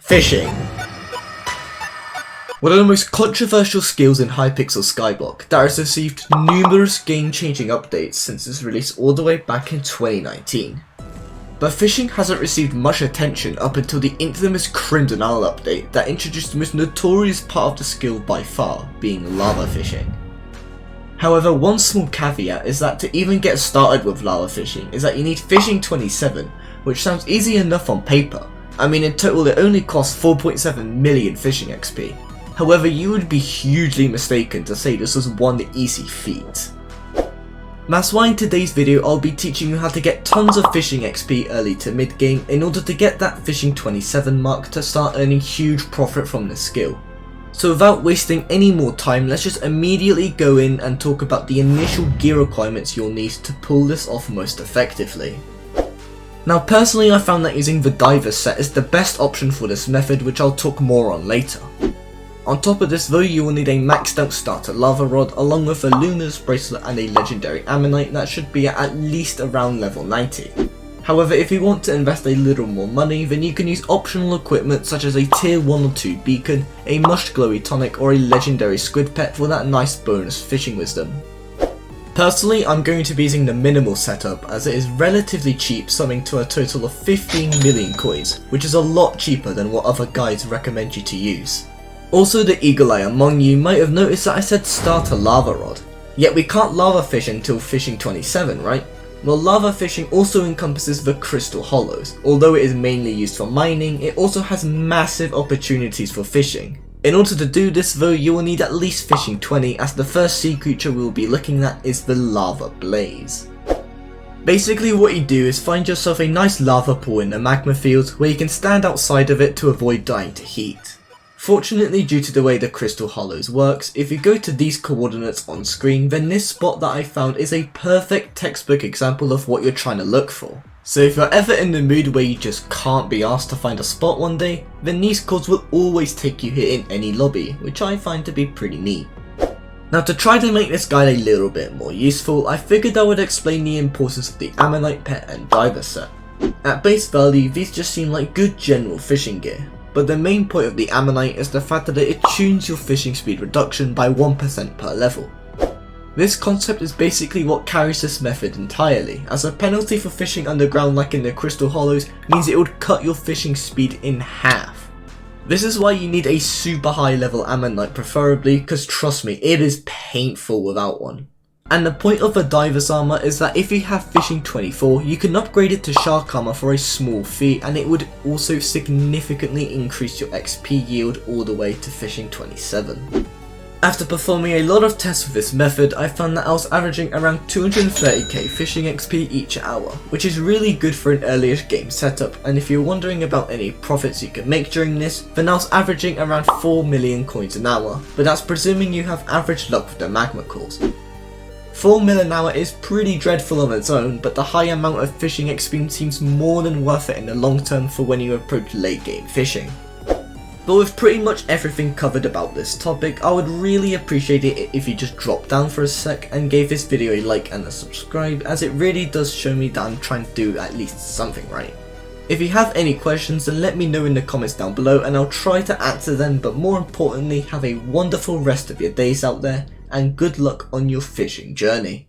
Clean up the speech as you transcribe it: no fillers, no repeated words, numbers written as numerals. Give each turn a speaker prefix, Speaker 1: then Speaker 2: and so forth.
Speaker 1: Fishing. One of the most controversial skills in Hypixel Skyblock that has received numerous game-changing updates since its release all the way back in 2019. But fishing hasn't received much attention up until the infamous Crimson Owl update that introduced the most notorious part of the skill by far, being lava fishing. However, one small caveat is that to even get started with lava fishing is that you need fishing 27, which sounds easy enough on paper. I mean, in total it only costs 4.7 million fishing XP. However, you would be hugely mistaken to say this was one easy feat. That's why in today's video I'll be teaching you how to get tons of fishing XP early to mid game in order to get that fishing 27 mark to start earning huge profit from this skill. So without wasting any more time, let's just immediately go in and talk about the initial gear requirements you'll need to pull this off most effectively. Now personally I found that using the diver set is the best option for this method, which I'll talk more on later. On top of this though, you will need a maxed out starter lava rod along with a luminous bracelet and a legendary ammonite that should be at least around level 90. However, if you want to invest a little more money, then you can use optional equipment such as a tier 1 or 2 beacon, a mushed glowy tonic or a legendary squid pet for that nice bonus fishing wisdom. Personally, I'm going to be using the minimal setup as it is relatively cheap, summing to a total of 15 million coins, which is a lot cheaper than what other guides recommend you to use. Also, the eagle eye among you might have noticed that I said starter lava rod. Yet we can't lava fish until fishing 27, right? Well, lava fishing also encompasses the crystal hollows. Although it is mainly used for mining, it also has massive opportunities for fishing. In order to do this though, you will need at least fishing 20, as the first sea creature we will be looking at is the lava blaze. Basically what you do is find yourself a nice lava pool in the magma field where you can stand outside of it to avoid dying to heat. Fortunately, due to the way the crystal hollows works, if you go to these coordinates on screen, then this spot that I found is a perfect textbook example of what you're trying to look for. So if you're ever in the mood where you just can't be asked to find a spot one day, then these codes will always take you here in any lobby, which I find to be pretty neat. Now to try to make this guide a little bit more useful, I figured I would explain the importance of the ammonite pet and diver set. At base value, these just seem like good general fishing gear, but the main point of the ammonite is the fact that it tunes your fishing speed reduction by 1% per level. This concept is basically what carries this method entirely, as a penalty for fishing underground like in the crystal hollows means it would cut your fishing speed in half. This is why you need a super high level ammonite preferably, because trust me, it is painful without one. And the point of the diver's armor is that if you have fishing 24, you can upgrade it to shark armor for a small fee, and it would also significantly increase your XP yield all the way to fishing 27. After performing a lot of tests with this method, I found that I was averaging around 230k fishing XP each hour, which is really good for an early-ish game setup, and if you're wondering about any profits you can make during this, then I was averaging around 4 million coins an hour, but that's presuming you have average luck with the magma cores. 4 mil an hour is pretty dreadful on its own, but the high amount of fishing XP seems more than worth it in the long term for when you approach late game fishing. But with pretty much everything covered about this topic, I would really appreciate it if you just dropped down for a sec and gave this video a like and a subscribe, as it really does show me that I'm trying to do at least something right. If you have any questions, then let me know in the comments down below and I'll try to answer them, but more importantly, have a wonderful rest of your days out there and good luck on your fishing journey.